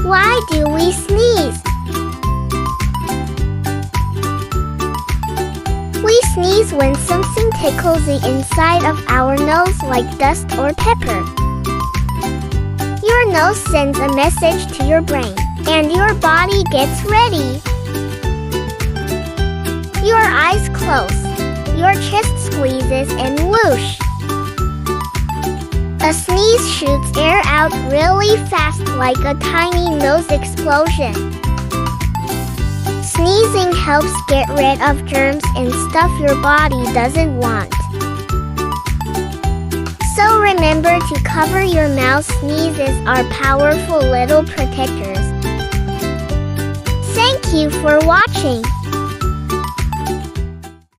Why do we sneeze? We sneeze when something tickles the inside of our nose like dust or pepper. Your nose sends a message to your brain, and your body gets ready. Your eyes close, your chest squeezes, and whoosh! A sneeze shoots air out really fast like a tiny nose explosion. Sneezing helps get rid of germs and stuff your body doesn't want. So remember to cover your mouth. Sneezes are powerful little protectors. Thank you for watching.